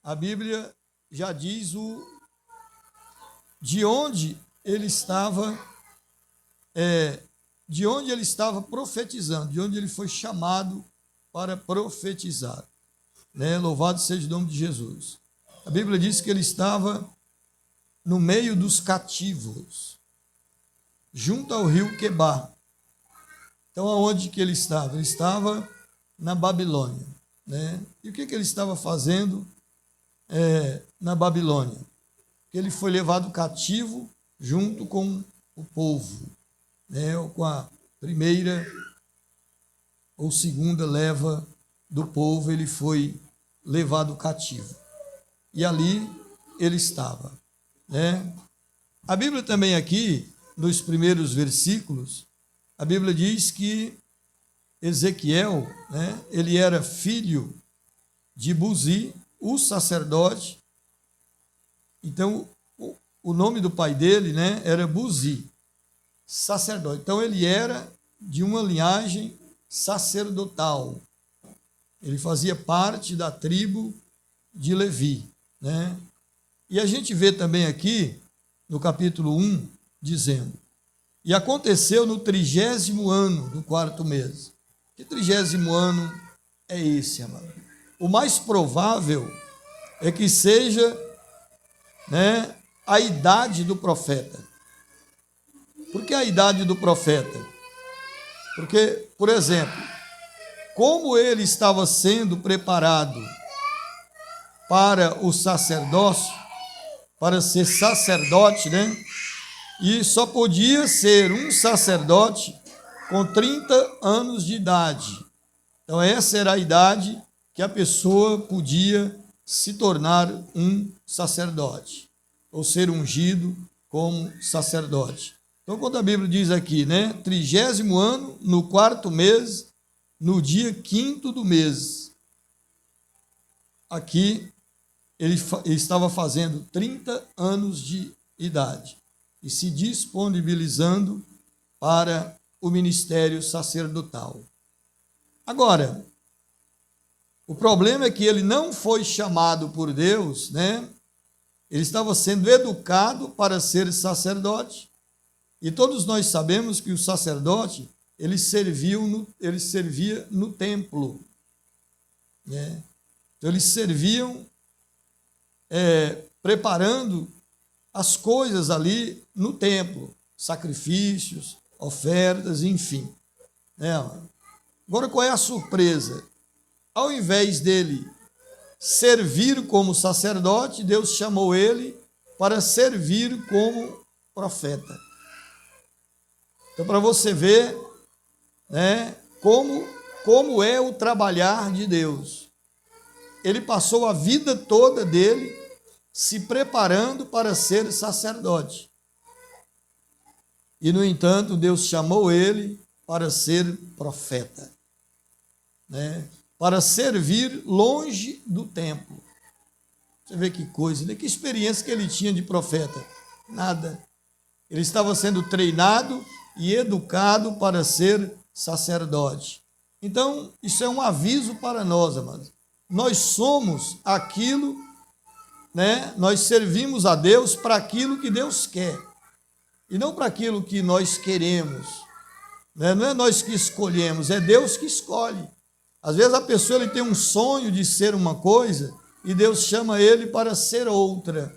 a Bíblia já diz de onde ele estava, de onde ele estava profetizando, de onde ele foi chamado para profetizar. Louvado seja o nome de Jesus. A Bíblia diz que ele estava no meio dos cativos, junto ao rio Quebar. Então, aonde que ele estava? Ele estava na Babilônia. E o que ele estava fazendo na Babilônia? Ele foi levado cativo junto com o povo, ou com a primeira ou segunda leva do povo, ele foi levado cativo. E ali ele estava. A Bíblia também aqui, nos primeiros versículos, a Bíblia diz que Ezequiel, ele era filho de Buzi, o sacerdote. Então, o nome do pai dele, era Buzi, sacerdote. Então, ele era de uma linhagem sacerdotal. Ele fazia parte da tribo de Levi. E a gente vê também aqui, no capítulo 1, dizendo: e aconteceu no 30º ano do 4º mês. Que 30º ano é esse, amado? O mais provável é que seja a idade do profeta. Por que a idade do profeta? Porque, por exemplo, como ele estava sendo preparado para o sacerdócio, para ser sacerdote, e só podia ser um sacerdote com 30 anos de idade. Então, essa era a idade que a pessoa podia se tornar um sacerdote, ou ser ungido como sacerdote. Então, quando a Bíblia diz aqui, 30º ano, no 4º mês, no dia 5º do mês, aqui ele estava fazendo 30 anos de idade e se disponibilizando para o ministério sacerdotal. Agora, o problema é que ele não foi chamado por Deus, Ele estava sendo educado para ser sacerdote. E todos nós sabemos que o sacerdote, ele servia no templo. Então, eles serviam preparando as coisas ali no templo, sacrifícios, ofertas, enfim. Agora, qual é a surpresa? Ao invés dele servir como sacerdote, Deus chamou ele para servir como profeta. Então, para você ver como é o trabalhar de Deus. Ele passou a vida toda dele se preparando para ser sacerdote. E, no entanto, Deus chamou ele para ser profeta, para servir longe do templo. Você vê que coisa, que experiência que ele tinha de profeta? Nada. Ele estava sendo treinado e educado para ser sacerdote. Então, isso é um aviso para nós, amados. Nós somos aquilo, nós servimos a Deus para aquilo que Deus quer, e não para aquilo que nós queremos. Não é nós que escolhemos, é Deus que escolhe. Às vezes a pessoa ele tem um sonho de ser uma coisa e Deus chama ele para ser outra,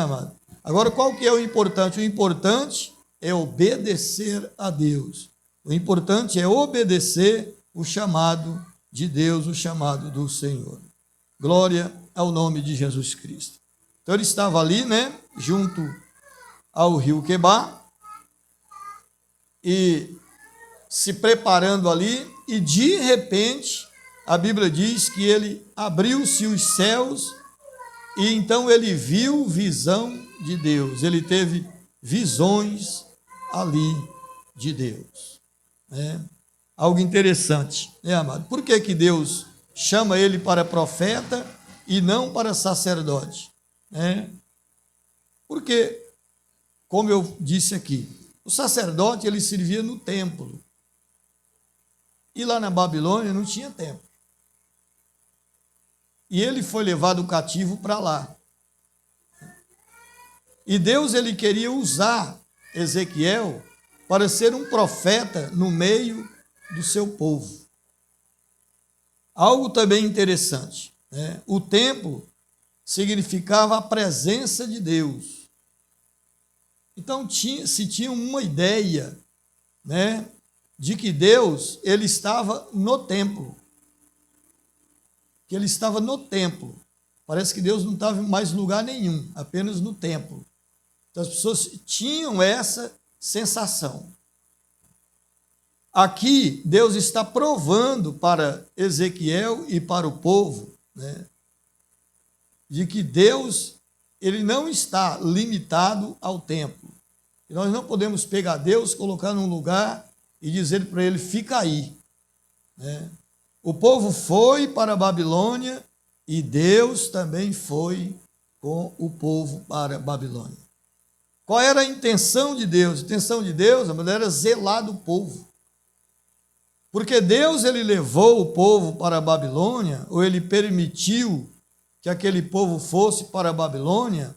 amado? Agora, qual que é o importante? O importante é obedecer a Deus. O importante é obedecer o chamado de Deus, o chamado do Senhor. Glória ao nome de Jesus Cristo. Então ele estava ali, junto ao rio Quebar, e se preparando ali, e de repente, a Bíblia diz que ele abriu-se os céus, e então ele viu visão de Deus, ele teve visões ali de Deus. Algo interessante, amado? Por que Deus chama ele para profeta e não para sacerdote? Porque, como eu disse aqui, o sacerdote ele servia no templo. E lá na Babilônia não tinha templo. e ele foi levado cativo para lá. E Deus ele queria usar Ezequiel para ser um profeta no meio do seu povo. Algo também interessante, né? O templo significava a presença de Deus. Então se tinha uma ideia, né, de que Deus ele estava no templo. Que ele estava no templo. Parece que Deus não estava em mais lugar nenhum, apenas no templo. Então as pessoas tinham essa sensação. Aqui Deus está provando para Ezequiel e para o povo, né, de que Deus ele não está limitado ao templo. E nós não podemos pegar Deus, colocar num lugar e dizer para ele, fica aí, né? O povo foi para a Babilônia e Deus também foi com o povo para a Babilônia. Qual era a intenção de Deus? A intenção de Deus, era zelar do povo. Porque Deus ele levou o povo para a Babilônia, ou ele permitiu que aquele povo fosse para a Babilônia,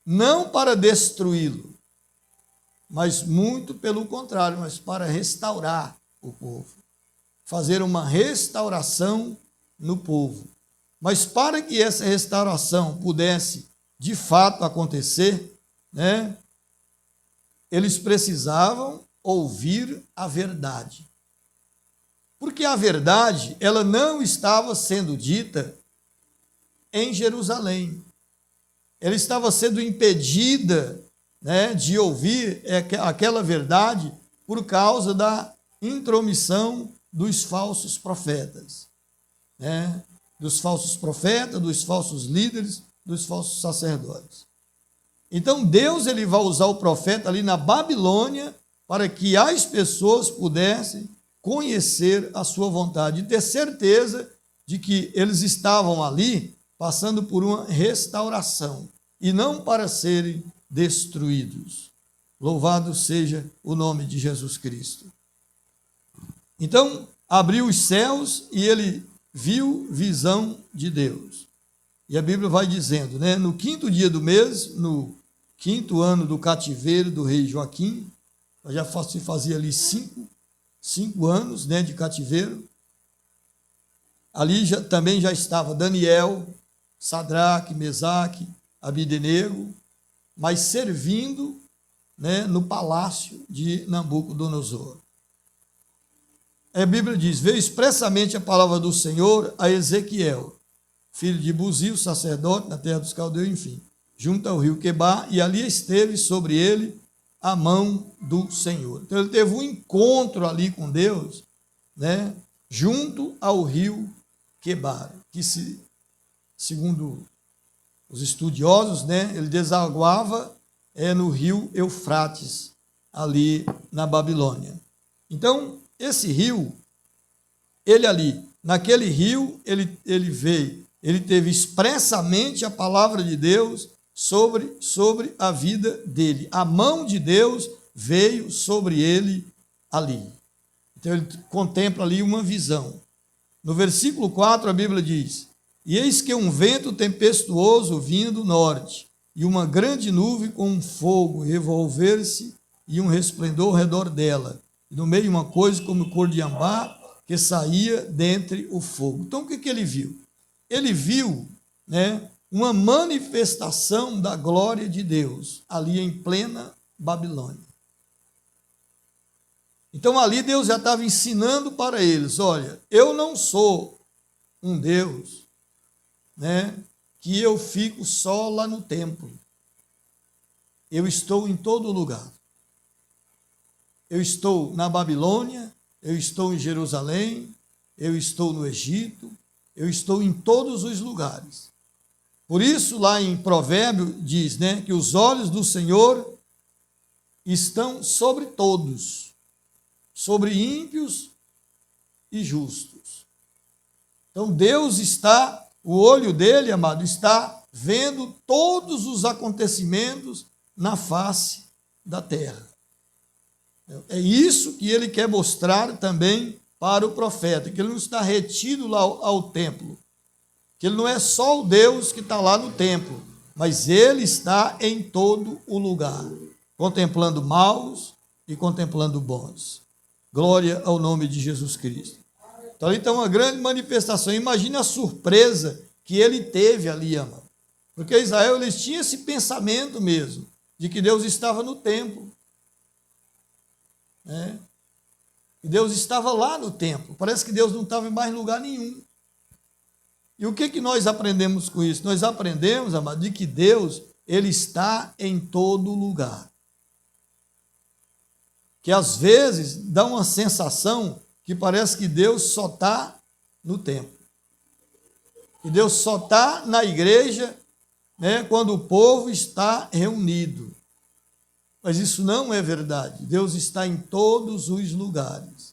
não para destruí-lo, mas muito pelo contrário, mas para restaurar o povo. Fazer uma restauração no povo. Mas para que essa restauração pudesse de fato acontecer, né, eles precisavam ouvir a verdade. Porque a verdade, ela não estava sendo dita em Jerusalém. Ela estava sendo impedida, né, de ouvir aquela verdade por causa da intromissão dos falsos profetas, né? Dos falsos profetas, dos falsos líderes, dos falsos sacerdotes. Então Deus ele vai usar o profeta ali na Babilônia para que as pessoas pudessem conhecer a sua vontade e ter certeza de que eles estavam ali passando por uma restauração e não para serem destruídos. Louvado seja o nome de Jesus Cristo. Então, abriu os céus e ele viu visão de Deus. E a Bíblia vai dizendo, né, no 5º dia do mês, no 5º ano do cativeiro do rei Joaquim, já se fazia ali cinco anos, né, de cativeiro. Ali também já estava Daniel, Sadraque, Mesaque, Abdenego, mas servindo, né, no palácio de Nabucodonosor. A Bíblia diz, veio expressamente a palavra do Senhor a Ezequiel, filho de Buzil, sacerdote na terra dos caldeus, enfim, junto ao rio Quebar, e ali esteve sobre ele a mão do Senhor. Então ele teve um encontro ali com Deus, né, junto ao rio Quebar, que segundo os estudiosos, né, ele desaguava no rio Eufrates, ali na Babilônia. Então, esse rio, ele ali, naquele rio, ele veio, ele teve expressamente a palavra de Deus sobre a vida dele. A mão de Deus veio sobre ele ali. Então ele contempla ali uma visão. No versículo 4 a Bíblia diz, e eis que um vento tempestuoso vinha do norte, e uma grande nuvem com um fogo revolver-se e um resplendor ao redor dela. E no meio uma coisa como cor de ambá que saía dentre o fogo. Então o que ele viu? Ele viu, né, uma manifestação da glória de Deus ali em plena Babilônia. Então ali Deus já estava ensinando para eles, olha, eu não sou um Deus, né, que eu fico só lá no templo. Eu estou em todo lugar. Eu estou na Babilônia, eu estou em Jerusalém, eu estou no Egito, eu estou em todos os lugares. Por isso, lá em Provérbio, diz, né, que os olhos do Senhor estão sobre todos, sobre ímpios e justos. Então, Deus está, o olho dele, amado, está vendo todos os acontecimentos na face da terra. É isso que ele quer mostrar também para o profeta, que ele não está retido lá ao templo, que ele não é só o Deus que está lá no templo, mas ele está em todo o lugar, contemplando maus e contemplando bons. Glória ao nome de Jesus Cristo. Então, ali está uma grande manifestação. Imagine a surpresa que ele teve ali, amado. Porque Israel, eles tinham esse pensamento mesmo, de que Deus estava no templo. Né? E Deus estava lá no templo. Parece que Deus não estava em mais lugar nenhum. E o que nós aprendemos com isso? Nós aprendemos, amado, de que Deus, ele está em todo lugar. Que às vezes dá uma sensação que parece que Deus só está no templo. Que Deus só está na igreja, né, quando o povo está reunido. Mas isso não é verdade. Deus está em todos os lugares.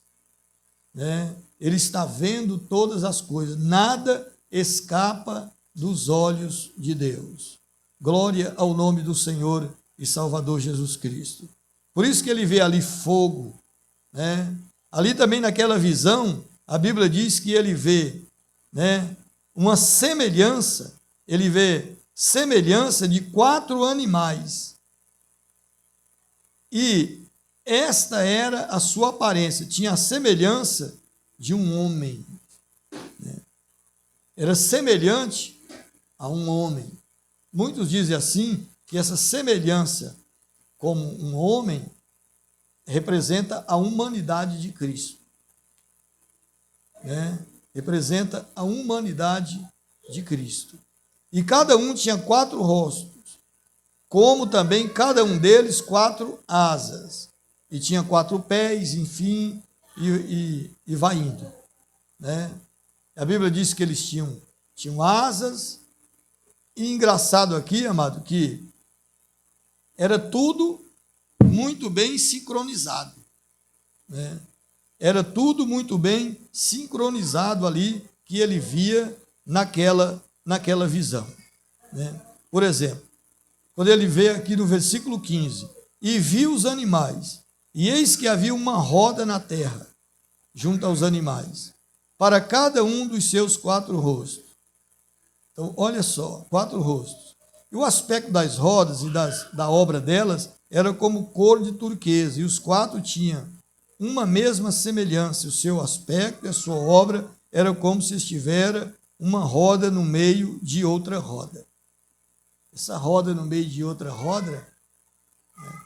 Né? Ele está vendo todas as coisas. Nada escapa dos olhos de Deus. Glória ao nome do Senhor e Salvador Jesus Cristo. Por isso que ele vê ali fogo, né? Ali também naquela visão, a Bíblia diz que ele vê, né, uma semelhança, ele vê semelhança de 4 animais. E esta era a sua aparência, tinha a semelhança de um homem. Né? Era semelhante a um homem. Muitos dizem assim, que essa semelhança como um homem representa a humanidade de Cristo. Né? Representa a humanidade de Cristo. E cada um tinha 4 rostos, como também cada um deles 4 asas. E tinha 4 pés, enfim, e vai indo. Né? A Bíblia diz que eles tinham asas. E engraçado aqui, amado, que era tudo muito bem sincronizado. Né? Era tudo muito bem sincronizado ali que ele via naquela visão. Né? Por exemplo, quando ele vê aqui no versículo 15, e viu os animais, e eis que havia uma roda na terra, junto aos animais, para cada um dos seus 4 rostos. Então, olha só, 4 rostos. E o aspecto das rodas e da obra delas era como cor de turquesa, e os 4 tinham uma mesma semelhança. O seu aspecto e a sua obra era como se estivera uma roda no meio de outra roda. Essa roda no meio de outra roda, né,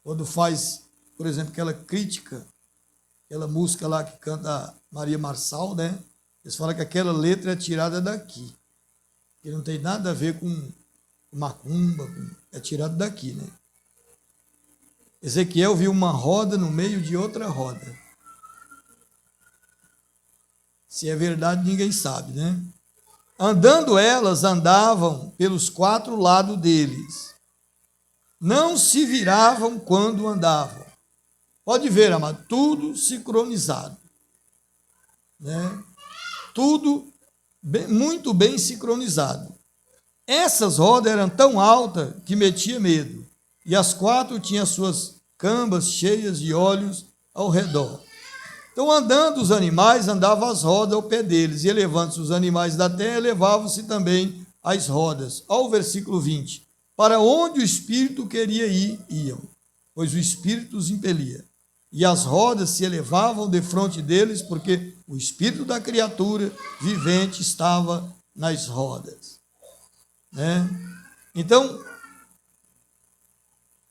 quando faz, por exemplo, aquela crítica, aquela música lá que canta Maria Marçal, né? Eles falam que aquela letra é tirada daqui, que não tem nada a ver com macumba, é tirado daqui, né? Ezequiel viu uma roda no meio de outra roda. Se é verdade, ninguém sabe, né? Andando elas, andavam pelos 4 lados deles. Não se viravam quando andavam. Pode ver, amado, tudo sincronizado. Né? Tudo muito bem sincronizado. Essas rodas eram tão altas que metia medo. E as 4 tinham suas cambas cheias de olhos ao redor. Então, andando os animais, andavam as rodas ao pé deles, e elevando-se os animais da terra, elevavam-se também as rodas. Olha o versículo 20. Para onde o Espírito queria ir, iam, pois o Espírito os impelia. E as rodas se elevavam defronte deles, porque o Espírito da criatura vivente estava nas rodas. Né? Então,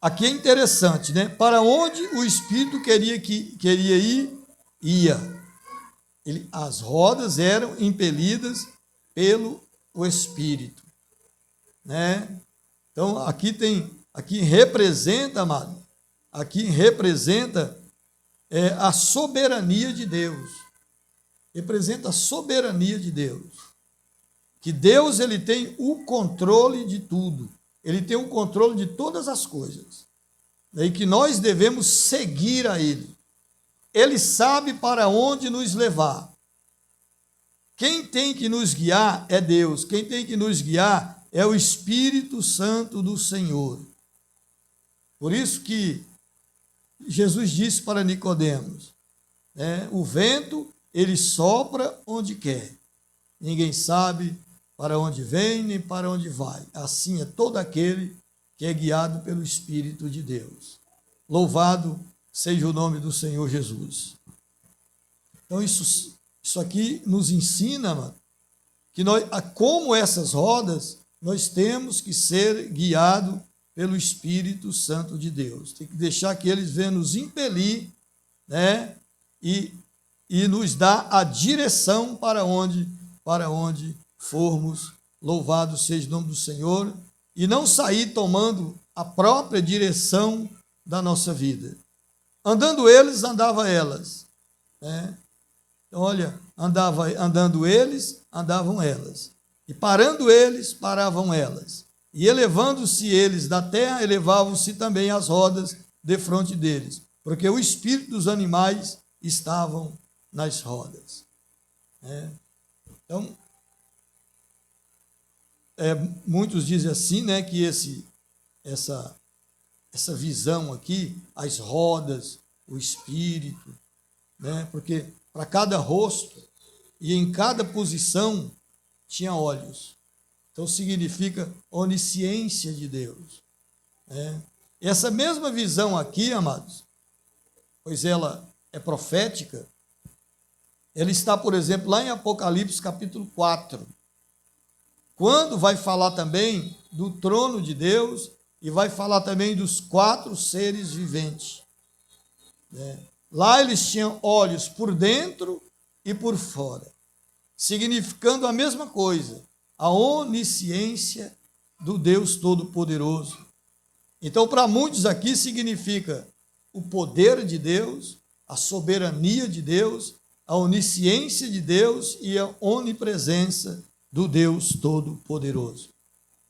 aqui é interessante, né? Para onde o Espírito queria ir, ia. As rodas eram impelidas pelo Espírito. Né? Então, aqui representa, amado, aqui representa a soberania de Deus. Representa a soberania de Deus. Que Deus, ele tem o controle de tudo. Ele tem o controle de todas as coisas. E que nós devemos seguir a Ele. Ele sabe para onde nos levar. Quem tem que nos guiar é Deus. Quem tem que nos guiar é o Espírito Santo do Senhor. Por isso que Jesus disse para Nicodemos, né, o vento, ele sopra onde quer. ninguém sabe para onde vem nem para onde vai. Assim é todo aquele que é guiado pelo Espírito de Deus. Louvado seja o nome do Senhor Jesus. Então isso aqui nos ensina, mano, que como essas rodas, nós temos que ser guiados pelo Espírito Santo de Deus. Tem que deixar que eles venham nos impelir, né? E nos dar a direção para onde formos. Louvado seja o nome do Senhor. E não sair tomando a própria direção da nossa vida. Andando eles, andava elas. Né? Então, olha, andando eles, andavam elas. E parando eles, paravam elas. E elevando-se eles da terra, elevavam-se também as rodas defronte deles, porque o espírito dos animais estavam nas rodas. Então, muitos dizem assim, né, que essa visão aqui, as rodas, o espírito, né, porque para cada rosto e em cada posição tinha olhos. Então significa onisciência de Deus. Essa mesma visão aqui, amados, pois ela é profética, ela está, por exemplo, lá em Apocalipse capítulo 4, quando vai falar também do trono de Deus e vai falar também dos 4 seres viventes. Lá eles tinham olhos por dentro e por fora, significando a mesma coisa, a onisciência do Deus Todo-Poderoso. Então, para muitos aqui significa o poder de Deus, a soberania de Deus, a onisciência de Deus e a onipresença do Deus Todo-Poderoso.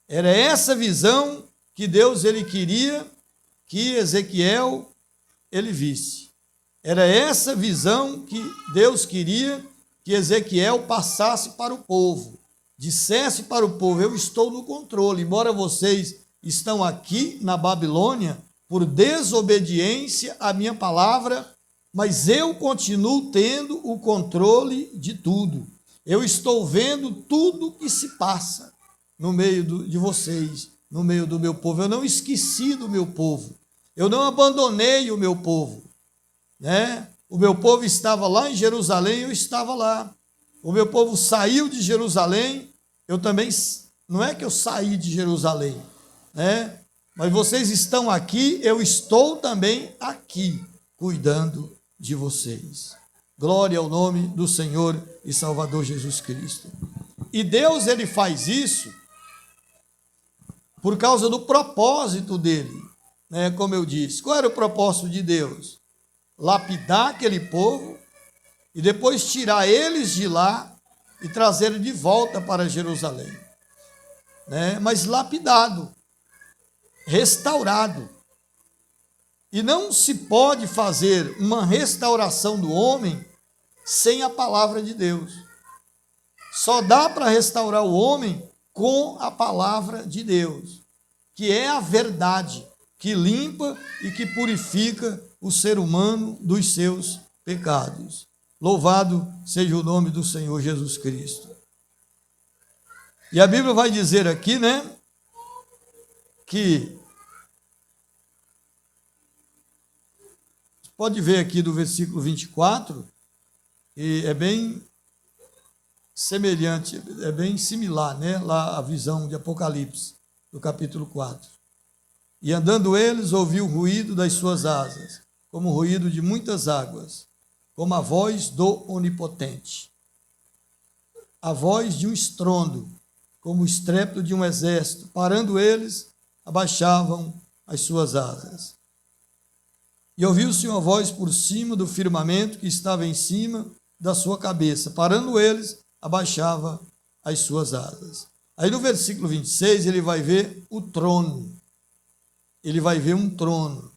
Era essa visão que Deus ele queria que Ezequiel ele visse. Era essa visão que Deus queria que Ezequiel passasse para o povo. Dissesse para o povo: eu estou no controle, embora vocês estão aqui na Babilônia por desobediência à minha palavra, mas eu continuo tendo o controle de tudo. Eu estou vendo tudo que se passa no meio de vocês, no meio do meu povo. Eu não esqueci do meu povo. Eu não abandonei o meu povo. O meu povo estava lá em Jerusalém, eu estava lá. O meu povo saiu de Jerusalém, eu também, não é que eu saí de Jerusalém, mas vocês estão aqui, eu estou também aqui, cuidando de vocês. Glória ao nome do Senhor e Salvador Jesus Cristo. E Deus, ele faz isso por causa do propósito dele, como eu disse. Qual era o propósito de Deus? Lapidar aquele povo e depois tirar eles de lá e trazer de volta para Jerusalém. Mas lapidado, restaurado. E não se pode fazer uma restauração do homem sem a palavra de Deus. Só dá para restaurar o homem com a palavra de Deus, que é a verdade, que limpa e que purifica o ser humano dos seus pecados. Louvado seja o nome do Senhor Jesus Cristo. E a Bíblia vai dizer aqui, que pode ver aqui do versículo 24, e é bem semelhante, é bem similar, lá a visão de Apocalipse, do capítulo 4. E andando eles, ouviu o ruído das suas asas, como o ruído de muitas águas, como a voz do Onipotente. A voz de um estrondo, como o estrépito de um exército. Parando eles, abaixavam as suas asas. E ouviu-se uma voz por cima do firmamento que estava em cima da sua cabeça. Parando eles, abaixava as suas asas. Aí no versículo 26, ele vai ver o trono. Ele vai ver um trono.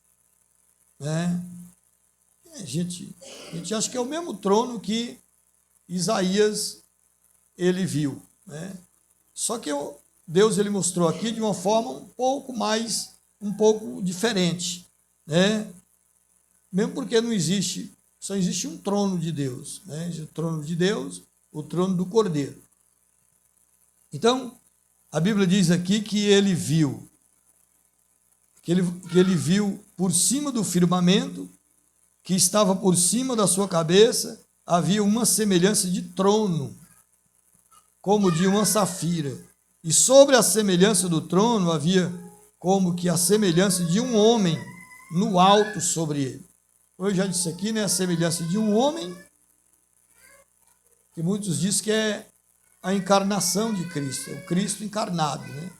A gente acha que é o mesmo trono que Isaías ele viu. Só que Deus ele mostrou aqui de uma forma um pouco diferente. Mesmo porque só existe um trono de Deus. O trono de Deus, o trono do Cordeiro. Então, a Bíblia diz aqui que ele viu, que ele viu por cima do firmamento, que estava por cima da sua cabeça, havia uma semelhança de trono, como de uma safira. E sobre a semelhança do trono havia como que a semelhança de um homem no alto sobre ele. Eu já disse aqui, né, a semelhança de um homem, que muitos dizem que é a encarnação de Cristo, é o Cristo encarnado, né?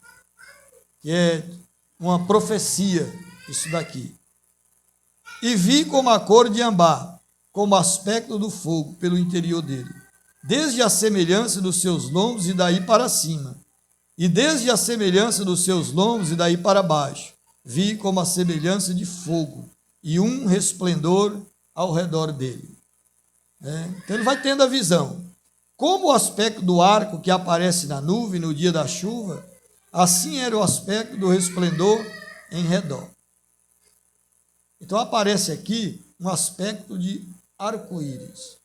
Que é uma profecia, isso daqui. E vi como a cor de ambá, como aspecto do fogo pelo interior dele, desde a semelhança dos seus lombos e daí para cima, e desde a semelhança dos seus lombos e daí para baixo, vi como a semelhança de fogo, e um resplendor ao redor dele. Então ele vai tendo a visão. Como o aspecto do arco que aparece na nuvem no dia da chuva, assim era o aspecto do resplendor em redor. Então aparece aqui um aspecto de arco-íris.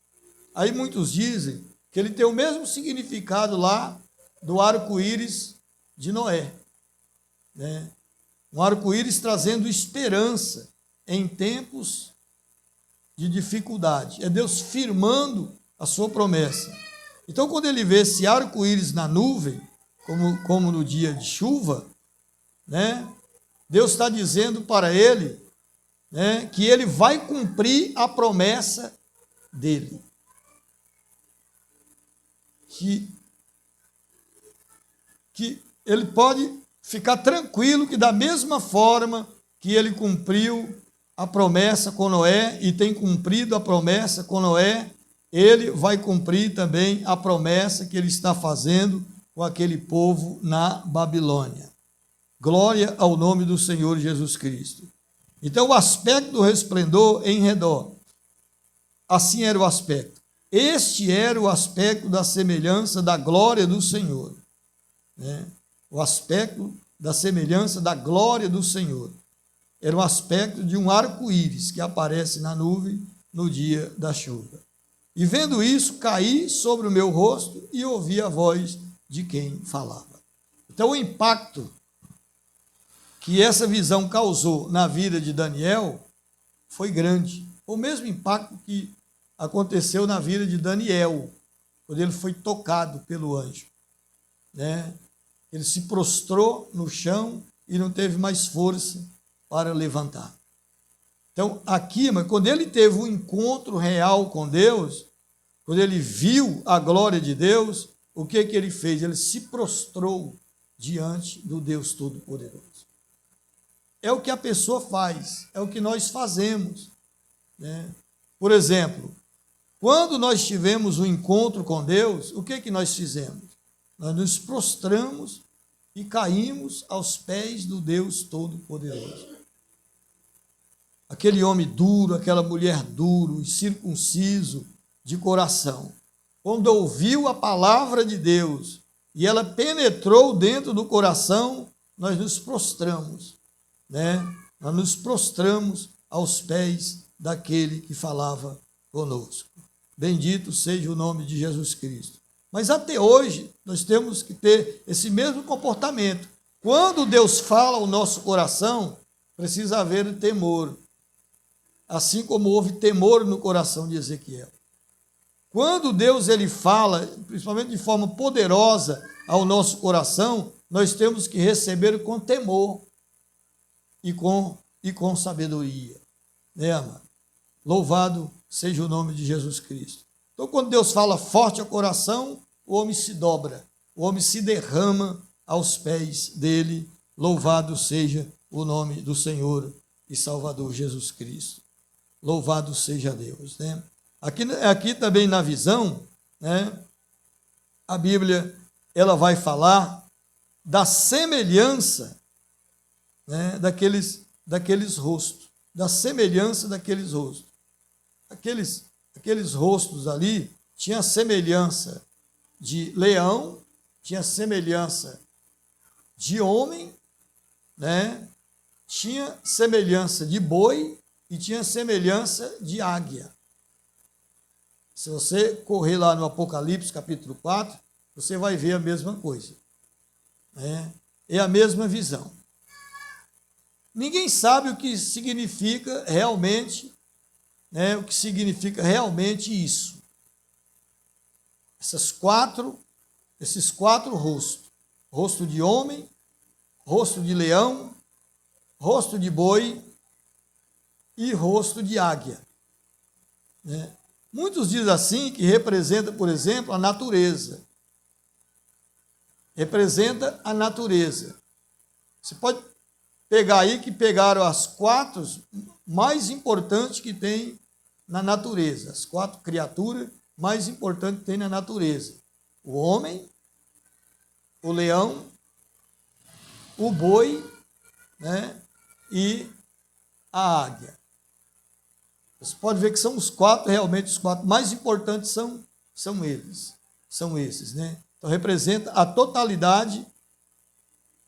Aí muitos dizem que ele tem o mesmo significado lá do arco-íris de Noé, né? Um arco-íris trazendo esperança em tempos de dificuldade. É Deus firmando a sua promessa. Então, quando ele vê esse arco-íris na nuvem, como no dia de chuva, né, Deus está dizendo para ele, né, que ele vai cumprir a promessa dele. Que ele pode ficar tranquilo que da mesma forma que ele cumpriu a promessa com Noé e tem cumprido a promessa com Noé, ele vai cumprir também a promessa que ele está fazendo com aquele povo na Babilônia. Glória ao nome do Senhor Jesus Cristo. Então, o aspecto do resplendor em redor, assim era o aspecto. Este era o aspecto da semelhança da glória do Senhor, né? O aspecto da semelhança da glória do Senhor. Era o aspecto de um arco-íris que aparece na nuvem no dia da chuva. E vendo isso, caí sobre o meu rosto e ouvi a voz de quem falava. Então, o impacto que essa visão causou na vida de Daniel foi grande. O mesmo impacto que aconteceu na vida de Daniel, quando ele foi tocado pelo anjo, né? Ele se prostrou no chão e não teve mais força para levantar. Então, aqui, mas quando ele teve um encontro real com Deus, quando ele viu a glória de Deus, o que ele fez? Ele se prostrou diante do Deus Todo-Poderoso. É o que a pessoa faz, é o que nós fazemos, né? Por exemplo, quando nós tivemos um encontro com Deus, o que nós fizemos? Nós nos prostramos e caímos aos pés do Deus Todo-Poderoso. Aquele homem duro, aquela mulher duro e circunciso de coração, quando ouviu a palavra de Deus e ela penetrou dentro do coração, nós nos prostramos, né? Nós nos prostramos aos pés daquele que falava conosco. Bendito seja o nome de Jesus Cristo. Mas até hoje, nós temos que ter esse mesmo comportamento. Quando Deus fala ao nosso coração, precisa haver temor. Assim como houve temor no coração de Ezequiel. Quando Deus ele fala, principalmente de forma poderosa ao nosso coração, nós temos que receber com temor e com sabedoria. Né, amado? Louvado seja o nome de Jesus Cristo. Então, quando Deus fala forte ao coração, o homem se dobra, o homem se derrama aos pés dele. Louvado seja o nome do Senhor e Salvador Jesus Cristo. Louvado seja Deus, né? Aqui também na visão, né, a Bíblia ela vai falar da semelhança, né, daqueles rostos, da semelhança daqueles rostos. Aqueles rostos ali tinha semelhança de leão, tinha semelhança de homem, né? Tinha semelhança de boi e tinha semelhança de águia. Se você correr lá no Apocalipse, capítulo 4, você vai ver a mesma coisa. né? É a mesma visão. Ninguém sabe o que significa realmente, né? O que significa realmente isso. Esses quatro rostos: rosto de homem, rosto de leão, rosto de boi e rosto de águia, né? Muitos dizem assim que representa, por exemplo, a natureza. Representa a natureza. Você pode pegar aí que pegaram as quatro mais importantes que tem na natureza, as quatro criaturas mais importantes que tem na natureza: o homem, o leão, o boi, né, e a águia. Você pode ver que são os quatro, realmente os quatro mais importantes são esses, né? Então representa a totalidade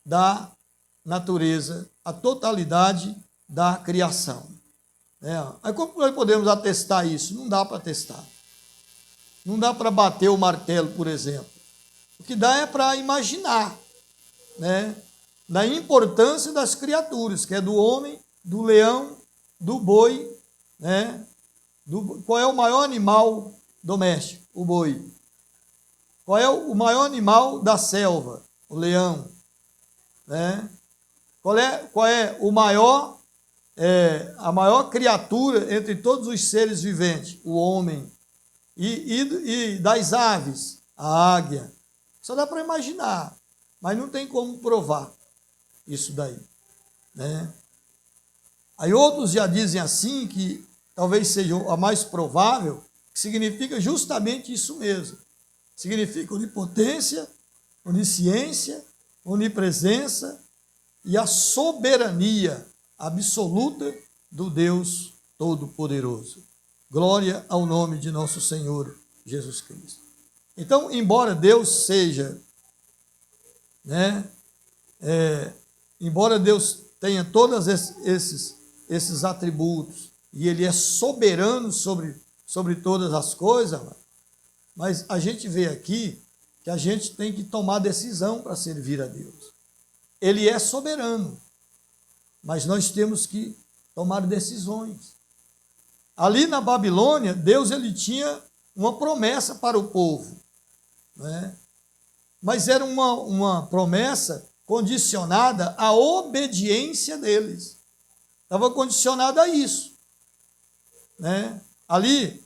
da natureza, a totalidade da criação, né? Aí como nós podemos atestar isso? Não dá para atestar. Não dá para bater o martelo, por exemplo. O que dá é para imaginar, né, da importância das criaturas, que é do homem, do leão, do boi, né? Qual é o maior animal doméstico? O boi. Qual é o maior animal da selva? O leão, né? Qual é o maior, a maior criatura entre todos os seres viventes? O homem. E das aves? A águia. Só dá para imaginar, mas não tem como provar isso daí, né? Aí outros já dizem assim, que talvez seja a mais provável, que significa justamente isso mesmo. Significa onipotência, onisciência, onipresença e a soberania absoluta do Deus Todo-Poderoso. Glória ao nome de nosso Senhor Jesus Cristo. Então, embora Deus seja, né, embora Deus tenha todos esses atributos, e Ele é soberano sobre todas as coisas, mas a gente vê aqui que a gente tem que tomar decisão para servir a Deus. Ele é soberano, mas nós temos que tomar decisões. Ali na Babilônia, Deus ele tinha uma promessa para o povo, né? Mas era uma promessa condicionada à obediência deles. Estava condicionada a isso, né? Ali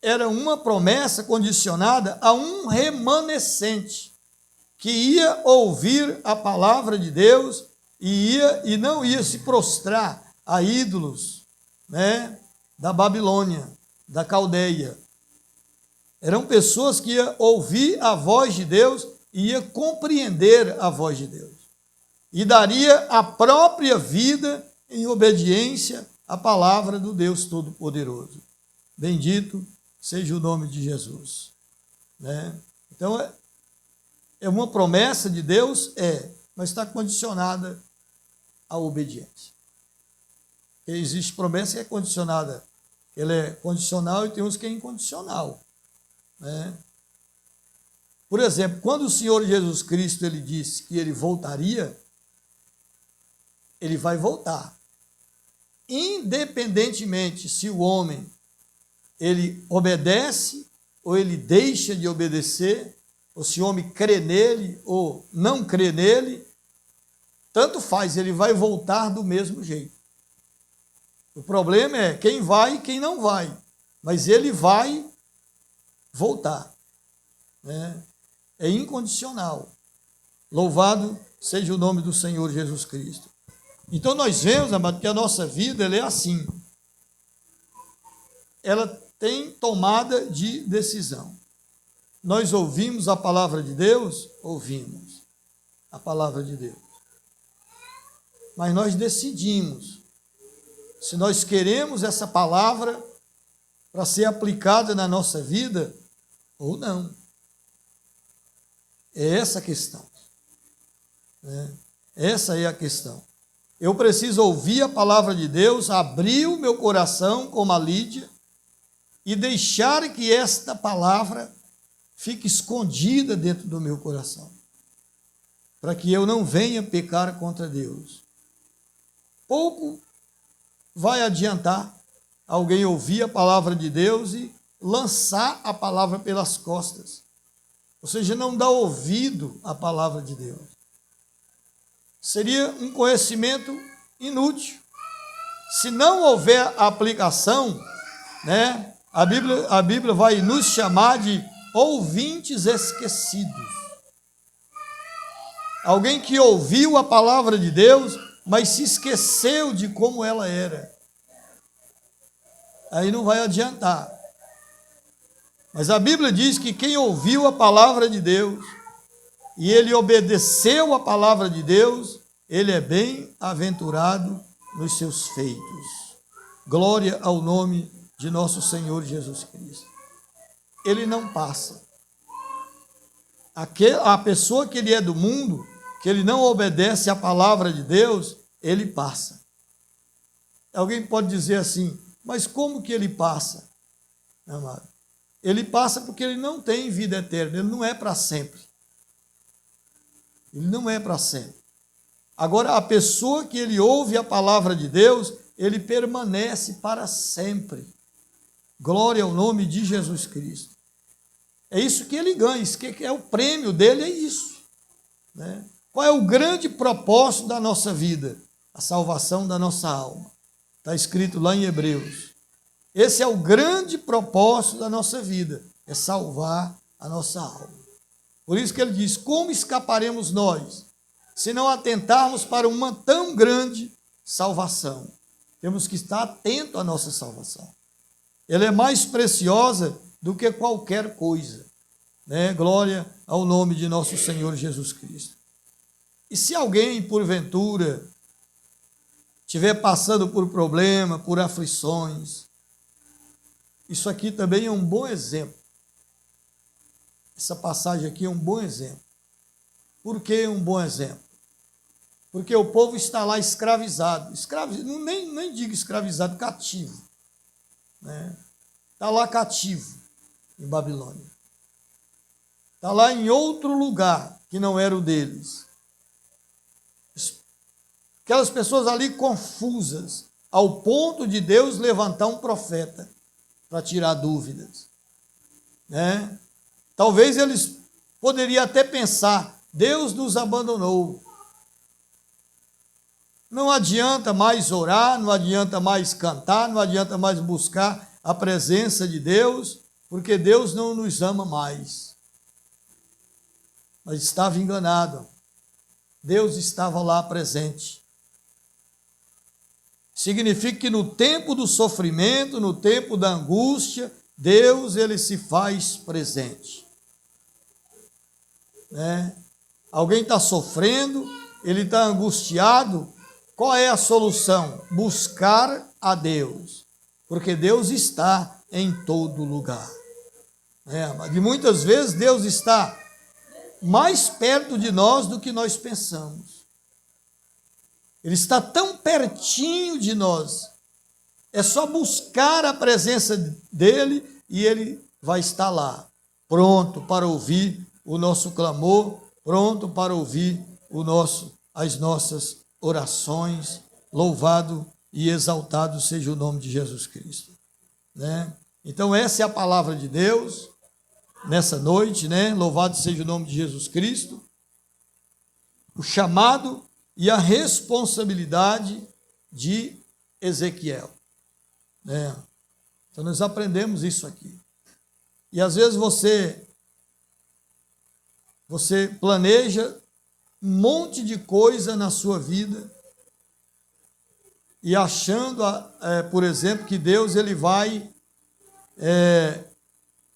era uma promessa condicionada a um remanescente que ia ouvir a palavra de Deus e não ia se prostrar a ídolos, né, da Babilônia, da Caldeia. Eram pessoas que iam ouvir a voz de Deus e iam compreender a voz de Deus. E daria a própria vida em obediência à palavra do Deus Todo-Poderoso. Bendito seja o nome de Jesus, né? Então, é uma promessa de Deus, mas está condicionada à obediência. Existe promessa que é condicionada, ela é condicional, e tem uns que é incondicional, né? Por exemplo, quando o Senhor Jesus Cristo ele disse que ele voltaria, ele vai voltar. Independentemente se o homem ele obedece ou ele deixa de obedecer, ou se o homem crê nele ou não crê nele, tanto faz, ele vai voltar do mesmo jeito. O problema é quem vai e quem não vai, mas ele vai voltar, né? É incondicional. Louvado seja o nome do Senhor Jesus Cristo. Então nós vemos, amado, que a nossa vida ela é assim. Ela tem tomada de decisão. Nós ouvimos a palavra de Deus? Ouvimos a palavra de Deus. Mas nós decidimos se nós queremos essa palavra para ser aplicada na nossa vida ou não. É essa a questão, né? Essa é a questão. Eu preciso ouvir a palavra de Deus, abrir o meu coração como a Lídia e deixar que esta palavra fique escondida dentro do meu coração. para que eu não venha pecar contra Deus. Pouco vai adiantar alguém ouvir a palavra de Deus e lançar a palavra pelas costas. Ou seja, não dá ouvido à palavra de Deus. Seria um conhecimento inútil. Se não houver aplicação, né, a Bíblia vai nos chamar de ouvintes esquecidos. Alguém que ouviu a palavra de Deus, mas se esqueceu de como ela era. Aí não vai adiantar. Mas a Bíblia diz que quem ouviu a palavra de Deus e ele obedeceu a palavra de Deus, ele é bem-aventurado nos seus feitos. Glória ao nome de nosso Senhor Jesus Cristo. Ele não passa. A pessoa que ele é do mundo, que ele não obedece à palavra de Deus, ele passa. Alguém pode dizer assim, mas como que ele passa? Amado, ele passa porque ele não tem vida eterna, ele não é para sempre. Ele não é para sempre. Agora, a pessoa que ele ouve a palavra de Deus, ele permanece para sempre. Glória ao nome de Jesus Cristo. É isso que ele ganha, isso que é o prêmio dele, é isso. Né? Qual é o grande propósito da nossa vida? A salvação da nossa alma. Está escrito lá em Hebreus. Esse é o grande propósito da nossa vida, é salvar a nossa alma. Por isso que ele diz, como escaparemos nós, se não atentarmos para uma tão grande salvação? Temos que estar atento à nossa salvação. Ela é mais preciosa do que qualquer coisa. Né? Glória ao nome de nosso Senhor Jesus Cristo. E se alguém, porventura, estiver passando por problema, por aflições, isso aqui também é um bom exemplo. Essa passagem aqui é um bom exemplo. Por que um bom exemplo? Porque o povo está lá escravizado. Nem digo escravizado, cativo. Né? Está lá cativo em Babilônia. Está lá em outro lugar que não era o deles. Aquelas pessoas ali confusas, ao ponto de Deus levantar um profeta para tirar dúvidas. Né? Talvez eles poderiam até pensar, Deus nos abandonou. Não adianta mais orar, não adianta mais cantar, não adianta mais buscar a presença de Deus, porque Deus não nos ama mais. Mas estava enganado. Deus estava lá presente. Significa que no tempo do sofrimento, no tempo da angústia, Deus, ele se faz presente. Né? Alguém está sofrendo, ele está angustiado, qual é a solução? Buscar a Deus, porque Deus está em todo lugar. E muitas vezes Deus está mais perto de nós do que nós pensamos. Ele está tão pertinho de nós. É só buscar a presença dele e ele vai estar lá, pronto para ouvir o nosso clamor, pronto para ouvir as nossas orações. Louvado e exaltado seja o nome de Jesus Cristo. Né? Então essa é a palavra de Deus nessa noite, né? Louvado seja o nome de Jesus Cristo. O chamado e a responsabilidade de Ezequiel. Né? Então nós aprendemos isso aqui. E às vezes você planeja um monte de coisa na sua vida e achando, por exemplo, que Deus ele vai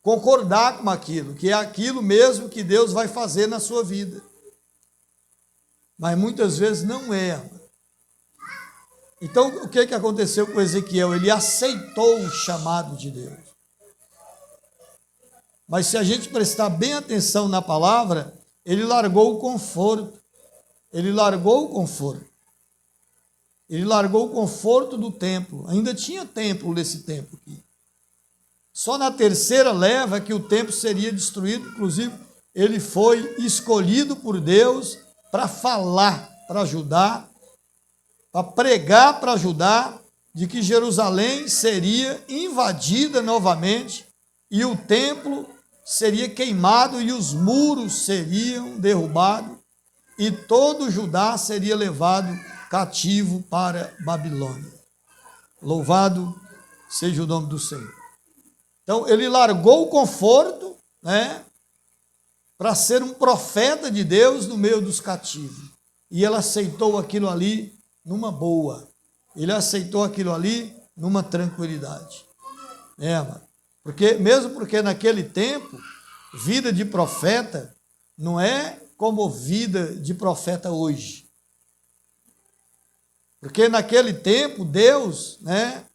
concordar com aquilo, que é aquilo mesmo que Deus vai fazer na sua vida. Mas muitas vezes não é. Então, o que aconteceu com Ezequiel? Ele aceitou o chamado de Deus. Mas se a gente prestar bem atenção na palavra, ele largou o conforto. Ele largou o conforto. Ele largou o conforto do templo. Ainda tinha templo nesse tempo aqui. Só na terceira leva que o templo seria destruído. Inclusive, ele foi escolhido por Deus para falar para Judá, para pregar para Judá, de que Jerusalém seria invadida novamente e o templo seria queimado e os muros seriam derrubados e todo Judá seria levado cativo para Babilônia. Louvado seja o nome do Senhor. Então, ele largou o conforto, né, para ser um profeta de Deus no meio dos cativos. E ele aceitou aquilo ali numa boa. Ele aceitou aquilo ali numa tranquilidade. Mano? Mesmo porque naquele tempo, vida de profeta não é como vida de profeta hoje. Porque naquele tempo, Deus, né,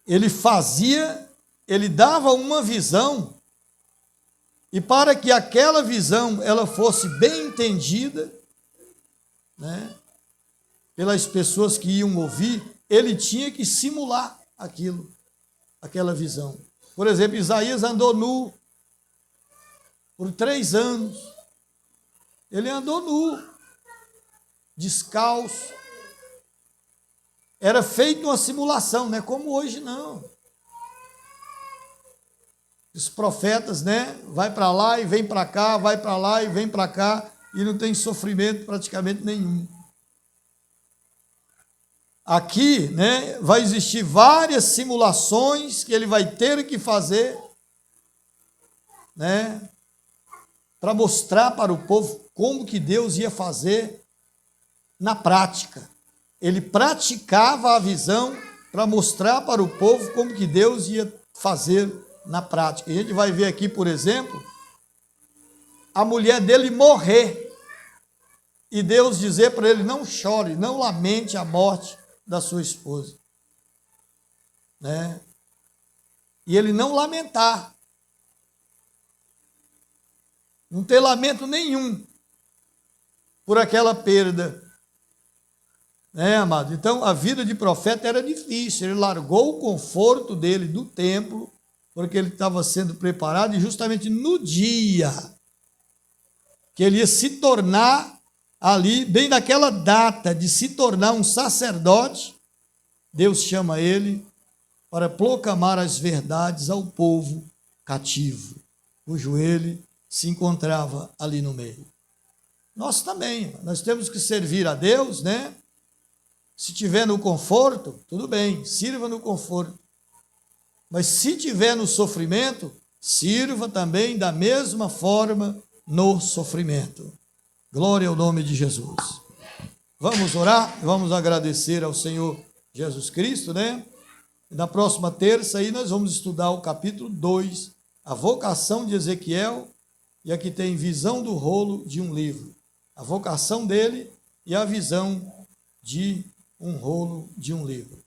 ele dava uma visão, e para que aquela visão ela fosse bem entendida, né, pelas pessoas que iam ouvir, ele tinha que simular aquela visão. Por exemplo, Isaías andou nu por 3 anos. Ele andou nu, descalço. Era feito uma simulação, não é como hoje, não. Os profetas, né, vai para lá e vem para cá, vai para lá e vem para cá, e não tem sofrimento praticamente nenhum. Aqui, né, vai existir várias simulações que ele vai ter que fazer, né, para mostrar para o povo como que Deus ia fazer na prática. Ele praticava a visão para mostrar para o povo como que Deus ia fazer na prática. E a gente vai ver aqui, por exemplo, a mulher dele morrer e Deus dizer para ele: não chore, não lamente a morte da sua esposa, né? E ele não lamentar, não ter lamento nenhum por aquela perda, né, amado? Então a vida de profeta era difícil. Ele largou o conforto dele do templo, porque ele estava sendo preparado, e justamente no dia que ele ia se tornar ali, bem naquela data de se tornar um sacerdote, Deus chama ele para proclamar as verdades ao povo cativo, cujo ele se encontrava ali no meio. Nós também, nós temos que servir a Deus, né? Se tiver no conforto, tudo bem, sirva no conforto. Mas se tiver no sofrimento, sirva também da mesma forma no sofrimento. Glória ao nome de Jesus. Vamos orar, vamos agradecer ao Senhor Jesus Cristo, né? Na próxima terça aí nós vamos estudar o capítulo 2, a vocação de Ezequiel, e aqui tem visão do rolo de um livro. A vocação dele e a visão de um rolo de um livro.